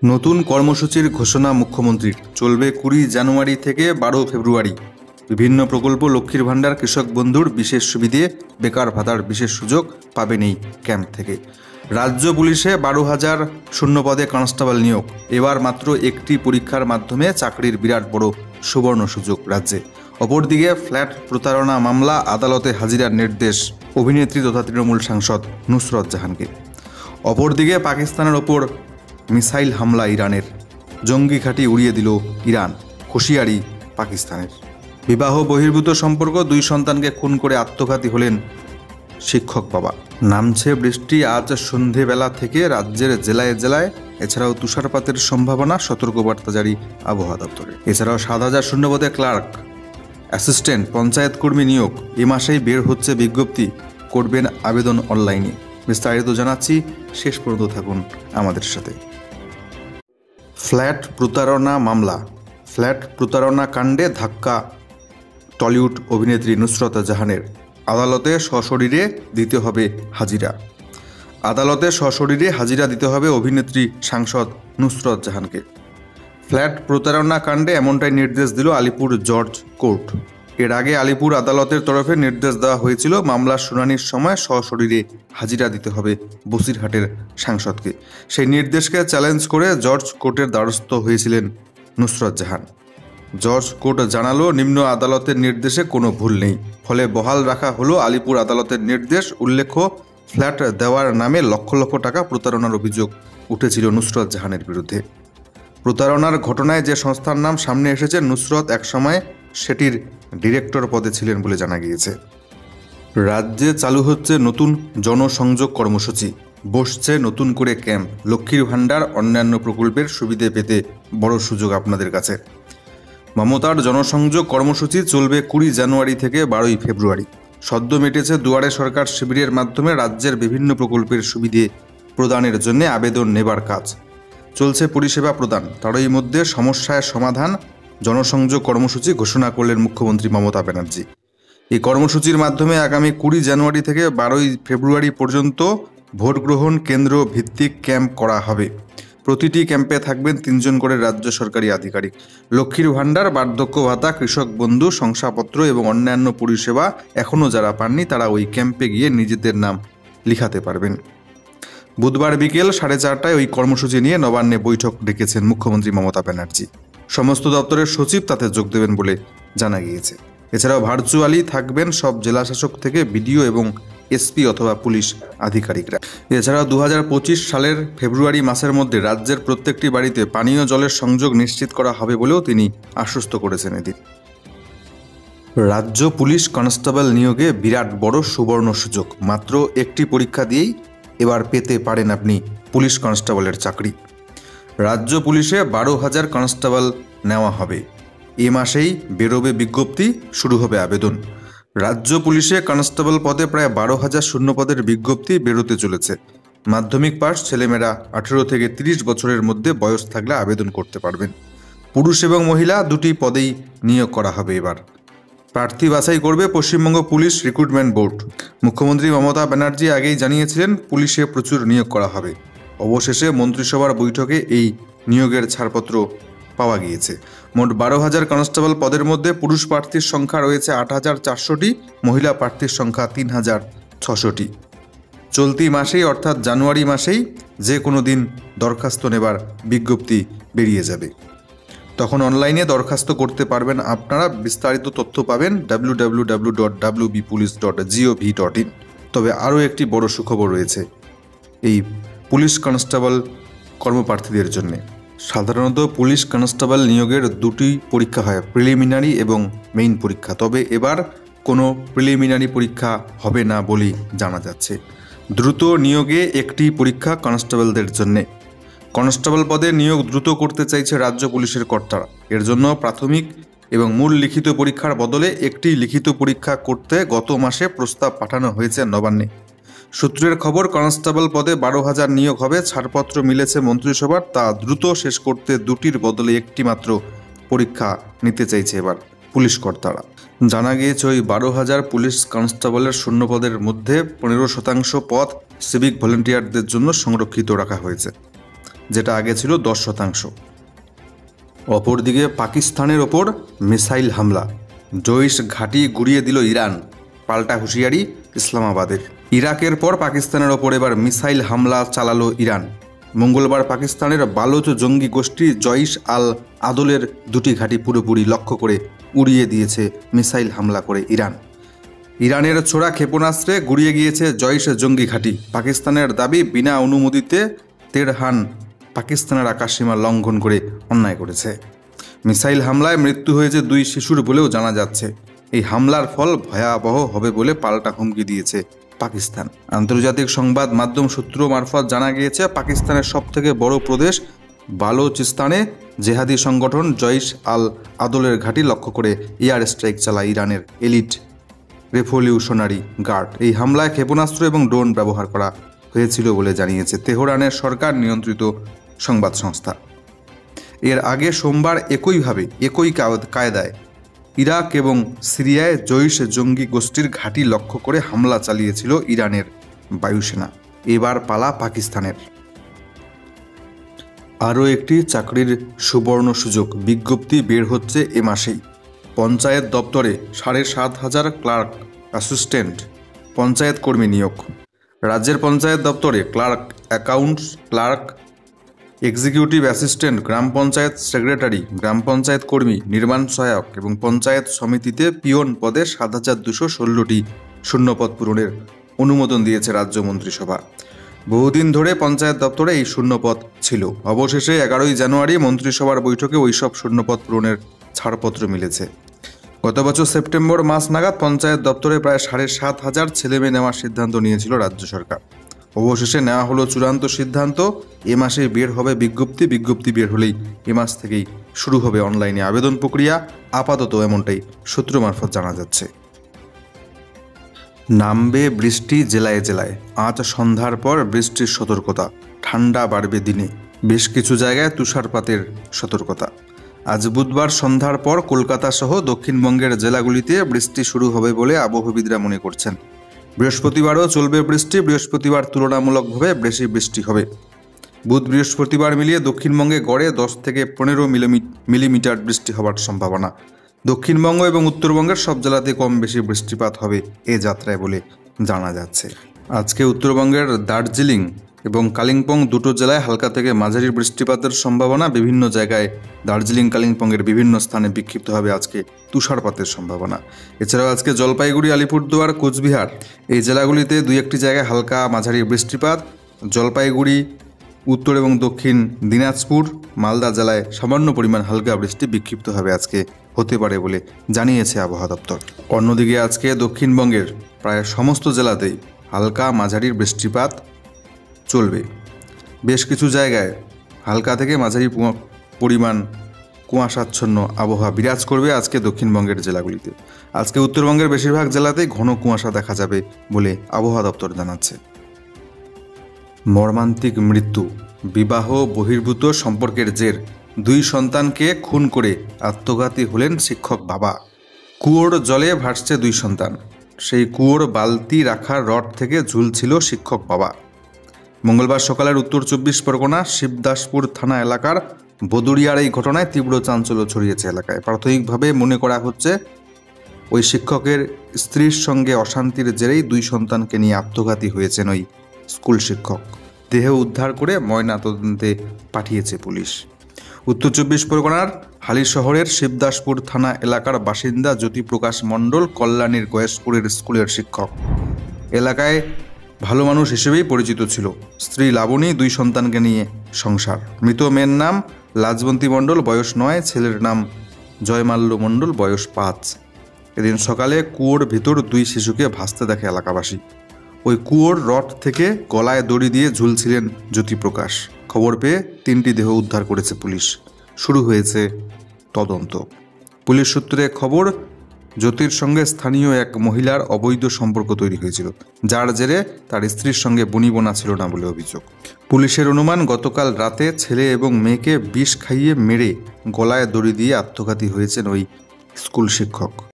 নতুন কর্মসূচির ঘোষণা মুখ্যমন্ত্রীর। চলবে 20 জানুয়ারি থেকে 12 ফেব্রুয়ারি। বিভিন্ন প্রকল্প, লক্ষ্মীর ভাণ্ডার, কৃষক বন্ধুর বিশেষ সুবিধে, বেকার ভাতার বিশেষ সুযোগ পাবেন এই ক্যাম্প থেকে। রাজ্য পুলিশে 12,000 শূন্যপদে কনস্টেবল নিয়োগ। এবার মাত্র একটি পরীক্ষার মাধ্যমে চাকরির বিরাট বড় সুবর্ণ সুযোগ রাজ্যে। অপরদিকে ফ্ল্যাট প্রতারণা মামলা, আদালতে হাজিরার নির্দেশ অভিনেত্রী তথা তৃণমূল সাংসদ নুসরত জাহানকে। অপরদিকে পাকিস্তানের ওপর মিসাইল হামলা ইরানের, জঙ্গি ঘাঁটি উড়িয়ে দিল ইরান, হুঁশিয়ারি পাকিস্তানের। বিবাহ বহির্ভূত সম্পর্ক, 2 সন্তানকে খুন করে আত্মঘাতী হলেন শিক্ষক বাবা। নামছে বৃষ্টি আজ সন্ধেবেলা থেকে রাজ্যের জেলায় জেলায়। এছাড়াও তুষারপাতের সম্ভাবনা, সতর্কবার্তা জারি আবহাওয়া দপ্তরের। এছাড়াও 7,000 শূন্যপদে ক্লার্ক, অ্যাসিস্ট্যান্ট, পঞ্চায়েত কর্মী নিয়োগ। এ মাসেই বের হচ্ছে বিজ্ঞপ্তি, করবেন আবেদন অনলাইনে। বিস্তারিত জানাচ্ছি, শেষ পর্যন্ত থাকুন আমাদের সাথে। ফ্ল্যাট প্রতারণা মামলা। ফ্ল্যাট প্রতারণা কাণ্ডে ধাক্কা টলিউড অভিনেত্রী নুসরত জাহানের। আদালতে সশরীরে দিতে হবে হাজিরা। আদালতে সশরীরে হাজিরা দিতে হবে অভিনেত্রী সাংসদ নুসরত জাহানকে। ফ্ল্যাট প্রতারণা কাণ্ডে এমনটাই নির্দেশ দিল আলিপুর জজ কোর্ট। এর আগে আলিপুর আদালতের তরফে নির্দেশ দেওয়া হয়েছিল, মামলার শুনানির সময় সশরীরে হাজিরা দিতে হবে বসিরহাটের সাংসদকে। সেই নির্দেশকে চ্যালেঞ্জ করে জজ কোর্টের দ্বারস্থ হয়েছিলেন নুসরত জাহান। জজ কোর্ট জানালো, নিম্ন আদালতের নির্দেশে কোনো ভুল নেই, ফলে বহাল রাখা হলো আলিপুর আদালতের নির্দেশ। উল্লেখ্য, ফ্ল্যাট দেওয়ার নামে লক্ষ লক্ষ টাকা প্রতারণার অভিযোগ উঠেছিল নুসরত জাহানের বিরুদ্ধে। প্রতারণার ঘটনায় যে সংস্থার নাম সামনে এসেছে, নুসরত একসময় সেটির ডিরেক্টর পদে ছিলেন বলে জানা গিয়েছে। রাজ্যে চালু হচ্ছে নতুন জনসংযোগ কর্মসূচি, বসছে নতুন করে ক্যাম্প। লক্ষ্মীর ভাণ্ডার, অন্যান্য প্রকল্পের সুবিধে পেতে বড় সুযোগ আপনাদের কাছে। মমতার জনসংযোগ কর্মসূচি চলবে 20 জানুয়ারি থেকে 12 ফেব্রুয়ারি। সদ্য মিটেছে দুয়ারে সরকার শিবিরের মাধ্যমে রাজ্যের বিভিন্ন প্রকল্পের সুবিধে প্রদানের জন্য আবেদন নেবার কাজ চলছে। পরিষেবা প্রদান, তারই মধ্যে সমস্যায় সমাধান জনসংযোগ কর্মসূচি ঘোষণা করলেন মুখ্যমন্ত্রী মমতা ব্যানার্জি। এই কর্মসূচির মাধ্যমে আগামী 20 জানুয়ারি থেকে 12 ফেব্রুয়ারি পর্যন্ত ভোট গ্রহণ কেন্দ্র ভিত্তিক ক্যাম্প করা হবে। প্রতিটি ক্যাম্পে থাকবেন 3 জন করে রাজ্য সরকারি আধিকারিক। লক্ষ্মীর ভাণ্ডার, বার্ধক্য ভাতা, কৃষক বন্ধু, শংসাপত্র এবং অন্যান্য পরিষেবা এখনও যারা পাননি তারা ওই ক্যাম্পে গিয়ে নিজেদের নাম লিখাতে পারবেন। বুধবার বিকেল 4:30টায় ওই কর্মসূচি নিয়ে নবান্নে বৈঠক ডেকেছেন মুখ্যমন্ত্রী মমতা ব্যানার্জি। সমস্ত দপ্তরের সচিব তাতে যোগ দেবেন বলে জানা গিয়েছে। এছাড়াও ভার্চুয়ালি থাকবেন সব জেলাশাসক থেকে বিডিও এবং এসপি অথবা পুলিশ আধিকারিকরা। এছাড়াও 2025 সালের ফেব্রুয়ারি মাসের মধ্যে রাজ্যের প্রত্যেকটি বাড়িতে পানীয় জলের সংযোগ নিশ্চিত করা হবে বলেও তিনি আশ্বস্ত করেছেন এদিন। রাজ্য পুলিশ কনস্টেবল নিয়োগে বিরাট বড় সুবর্ণ সুযোগ। মাত্র একটি পরীক্ষা দিয়েই এবার পেতে পারেন আপনি পুলিশ কনস্টেবলের চাকরি। রাজ্য পুলিশে 12,000 কনস্টেবল নেওয়া হবে। এ মাসেই বেরোবে বিজ্ঞপ্তি, শুরু হবে আবেদন। রাজ্য পুলিশে কনস্টেবল পদে প্রায় 12,000 শূন্যপদের বিজ্ঞপ্তি বেরোতে চলেছে। মাধ্যমিক পাস ছেলেমেয়েরা 18 থেকে 30 বছরের মধ্যে বয়স থাকলে আবেদন করতে পারবেন। পুরুষ এবং মহিলা দুটি পদেই নিয়োগ করা হবে এবার। প্রার্থী বাছাই করবে পশ্চিমবঙ্গ পুলিশ রিক্রুটমেন্ট বোর্ড। মুখ্যমন্ত্রী মমতা ব্যানার্জি আগেই জানিয়েছিলেন পুলিশে প্রচুর নিয়োগ করা হবে। অবশেষে মন্ত্রিসভার বৈঠকে এই নিয়োগের ছাড়পত্র পাওয়া গিয়েছে। মোট 12,000 কনস্টেবল পদের মধ্যে পুরুষ প্রার্থীর সংখ্যা রয়েছে 8,400টি, মহিলা প্রার্থীর সংখ্যা 3,600টি। চলতি মাসেই অর্থাৎ জানুয়ারি মাসেই যে কোনো দিন দরখাস্ত নেবার বিজ্ঞপ্তি বেরিয়ে যাবে। তখন অনলাইনে দরখাস্ত করতে পারবেন আপনারা। বিস্তারিত তথ্য পাবেন www.wbpolice.gov.in। তবে আরও একটি বড় সুখবর রয়েছে এই পুলিশ কনস্টেবল কর্মপ্রার্থীদের জন্য। সাধারণত পুলিশ কনস্টেবল নিয়োগের 2টি পরীক্ষা হয়, প্রিলিমিনারি এবং মেইন পরীক্ষা। তবে এবার কোনো প্রিলিমিনারি পরীক্ষা হবে না বলেই জানা যাচ্ছে। দ্রুত নিয়োগে একটি পরীক্ষা কনস্টেবলদের জন্যে। কনস্টেবল পদে নিয়োগ দ্রুত করতে চাইছে রাজ্য পুলিশের কর্তারা। এর জন্য প্রাথমিক এবং মূল লিখিত পরীক্ষার বদলে একটি লিখিত পরীক্ষা করতে গত মাসে প্রস্তাব পাঠানো হয়েছে নবান্নে। সূত্রের খবর, কনস্টেবল পদে 12,000 নিয়োগ হবে। ছাড়পত্র মিলেছে মন্ত্রিসভার, তা দ্রুত শেষ করতে 2টির বদলে একটি মাত্র পরীক্ষা নিতে চাইছে এবার পুলিশ কর্তারা। জানা গিয়েছে ওই 12,000 পুলিশ কনস্টেবলের শূন্যপদের মধ্যে 15% পদ সিভিক ভলেন্টিয়ারদের জন্য সংরক্ষিত রাখা হয়েছে। যেটা আগে ছিল 10%। অপরদিকে পাকিস্তানের ওপর মিসাইল হামলা, জৈশ ঘাঁটি গুড়িয়ে দিল ইরান, পাল্টা হুঁশিয়ারি ইসলামাবাদের। ইরাকের পর পাকিস্তানের ওপর এবার মিসাইল হামলা চালালো ইরান। মঙ্গলবার পাকিস্তানের বালোচ জঙ্গি গোষ্ঠী জইশ আল আদলের 2টি ঘাঁটি পুরোপুরি লক্ষ্য করে উড়িয়ে দিয়েছে মিসাইল হামলা করে ইরান। ইরানের ছোড়া ক্ষেপণাস্ত্রে গুড়িয়ে গিয়েছে জইশ জঙ্গি ঘাঁটি। পাকিস্তানের দাবি, বিনা অনুমতিতে তেহরান পাকিস্তানের আকাশসীমা লঙ্ঘন করে অন্যায় করেছে। মিসাইল হামলায় মৃত্যু হয়েছে 2 শিশুর বলেও জানা যাচ্ছে। এই হামলার ফল ভয়াবহ হবে বলে পাল্টা হুমকি দিয়েছে পাকিস্তান। আন্তর্জাতিক সংবাদ মাধ্যম সূত্র মারফত জানা গিয়েছে, পাকিস্তানের সবথেকে বড় প্রদেশ বালোচিস্তানে জেহাদি সংগঠন জইশ আল আদলের ঘাঁটি লক্ষ্য করে এয়ার স্ট্রাইক চালায় ইরানের এলিট রেভলিউশনারি গার্ড। এই হামলায় ক্ষেপণাস্ত্র এবং ড্রোন ব্যবহার করা হয়েছিল বলে জানিয়েছে তেহরানের সরকার নিয়ন্ত্রিত সংবাদ সংস্থা। এর আগে সোমবার একই কায়দায় ইরাক এবং সিরিয়ায় জইশ জঙ্গি গোষ্ঠীর ঘাঁটি লক্ষ্য করে হামলা চালিয়েছিল ইরানের বায়ুসেনা। এবার পালা পাকিস্তানের। আরও একটি চাকরির সুবর্ণ সুযোগ, বিজ্ঞপ্তি বের হচ্ছে এ মাসেই। পঞ্চায়েত দপ্তরে 7,500 ক্লার্ক, অ্যাসিস্ট্যান্ট, পঞ্চায়েত কর্মী নিয়োগ। রাজ্যের পঞ্চায়েত দপ্তরে clerk, accounts clerk, executive assistant, গ্রাম পঞ্চায়েত সেক্রেটারি, গ্রাম পঞ্চায়েত কর্মী, নির্মাণ সহায়ক এবং পঞ্চায়েত সমিতিতে পিয়ন পদে 7,216টি শূন্যপদ পূরণের অনুমোদন দিয়েছে রাজ্য মন্ত্রিসভা। বহুদিন ধরে পঞ্চায়েত দপ্তরে এই শূন্যপদ ছিল। অবশেষে 11ই জানুয়ারি মন্ত্রিসভার বৈঠকে ওইসব শূন্যপদ পূরণের ছাড়পত্র মিলেছে। গত বছর সেপ্টেম্বর মাস নাগাদ পঞ্চায়েত দপ্তরে প্রায় 7,500 ছেলেমেয়ে নেওয়ার সিদ্ধান্ত নিয়েছিল রাজ্য সরকার। অবশেষে নেওয়া হলো চূড়ান্ত সিদ্ধান্ত। এ মাসে বের হবে বিজ্ঞপ্তি বের হলেই এ মাস থেকেই শুরু হবে অনলাইনে আবেদন প্রক্রিয়া, আপাতত এমনটাই সূত্র মারফত জানা যাচ্ছে। নামবে বৃষ্টি জেলায় জেলায়, আজ সন্ধ্যার পর বৃষ্টির সতর্কতা, ঠান্ডা বাড়বে দিনে, বেশ কিছু জায়গায় তুষারপাতের সতর্কতা। আজ বুধবার সন্ধ্যার পর কলকাতা সহ দক্ষিণবঙ্গের জেলাগুলিতে বৃষ্টি শুরু হবে বলে আবহবিদরা মনে করছেন। বৃহস্পতিবারও চলবে বৃষ্টি। বৃহস্পতিবার তুলনামূলকভাবে বেশি বৃষ্টি হবে। বুধ বৃহস্পতিবার মিলিয়ে দক্ষিণবঙ্গে গড়ে 10 থেকে 15 মিলিমিটার বৃষ্টি হওয়ার সম্ভাবনা। দক্ষিণবঙ্গ এবং উত্তরবঙ্গের সব জেলাতে কম বেশি বৃষ্টিপাত হবে এ যাত্রায় বলে জানা যাচ্ছে। আজকে উত্তরবঙ্গের দার্জিলিং এবং কালিম্পং দুটো জেলায় হালকা থেকে মাঝারি বৃষ্টিপাতের সম্ভাবনা। বিভিন্ন জায়গায় দার্জিলিং কালিম্পংয়ের বিভিন্ন স্থানে বিক্ষিপ্তভাবে আজকে তুষারপাতের সম্ভাবনা। এছাড়াও আজকে জলপাইগুড়ি, আলিপুরদুয়ার, কোচবিহার এই জেলাগুলিতে 2-1টি জায়গায় হালকা মাঝারি বৃষ্টিপাত। জলপাইগুড়ি, উত্তর এবং দক্ষিণ দিনাজপুর, মালদা জেলায় সামান্য পরিমাণ হালকা বৃষ্টি বিক্ষিপ্তভাবে আজকে হতে পারে বলে জানিয়েছে আবহাওয়া দপ্তর। অন্যদিকে আজকে দক্ষিণবঙ্গের প্রায় সমস্ত জেলাতেই হালকা মাঝারি বৃষ্টিপাত চলবে। বেশ কিছু জায়গায় হালকা থেকে মাঝারি পরিমাণ কুয়াশাচ্ছন্ন আবহাওয়া বিরাজ করবে আজকে দক্ষিণবঙ্গের জেলাগুলিতে। আজকে উত্তরবঙ্গের বেশিরভাগ জেলাতেই ঘন কুয়াশা দেখা যাবে বলে আবহাওয়া দপ্তর জানাচ্ছে। মর্মান্তিক মৃত্যু, বিবাহ বহির্ভূত সম্পর্কের জের 2 সন্তানকে খুন করে আত্মঘাতী হলেন শিক্ষক বাবা। কুয়োর জলে ভাসছে 2 সন্তান। সেই কুয়োর বালতি রাখার রড থেকে ঝুলছিল শিক্ষক বাবা। মঙ্গলবার সকালের উত্তর 24 পরগনা শিবদাসপুর থানা এলাকার বদুরিয়ার এই ঘটনায় তীব্র চাঞ্চল্য ছড়িয়েছে এলাকায়। প্রাথমিকভাবে মনে করা হচ্ছে ওই শিক্ষকের স্ত্রীর সঙ্গে অশান্তির জেরেই 2 সন্তানকে নিয়ে আত্মঘাতী হয়েছেন ওই স্কুল শিক্ষক। দেহ উদ্ধার করে ময়নাতদন্তে পাঠিয়েছে পুলিশ। উত্তর 24 পরগনার হালি শহরের শিবদাসপুর থানা এলাকার বাসিন্দা জ্যোতিপ্রকাশ মণ্ডল কল্যাণীর গয়েশপুরের স্কুলের শিক্ষক। এলাকায় ভালো মানুষ হিসেবেই পরিচিত ছিল। স্ত্রী লাবণী, 2 সন্তানকে নিয়ে সংসার। মৃত মেয়ের নাম লাজবন্তী মণ্ডল, বয়স 9, ছেলের নাম জয়মাল্য মণ্ডল, বয়স 5। এদিন সকালে কুয়োর ভিতর 2 শিশুকে ভাসতে দেখে এলাকাবাসী। ওই কুয়োর রড থেকে গলায় দড়ি দিয়ে ঝুলছিলেন জ্যোতিপ্রকাশ। খবর পেয়ে 3টি দেহ উদ্ধার করেছে পুলিশ। শুরু হয়েছে তদন্ত। পুলিশ সূত্রে খবর, জ্যোতির সঙ্গে স্থানীয় এক মহিলার অবৈধ সম্পর্ক তৈরি হয়েছিল, যার জেরে তার স্ত্রীর সঙ্গে বনিবনা ছিল না বলে অভিযোগ। পুলিশের অনুমান, গতকাল রাতে ছেলে এবং মেয়েকে বিষ খাইয়ে মেরে গলায় দড়ি দিয়ে আত্মঘাতী হয়েছেন ওই স্কুল শিক্ষক।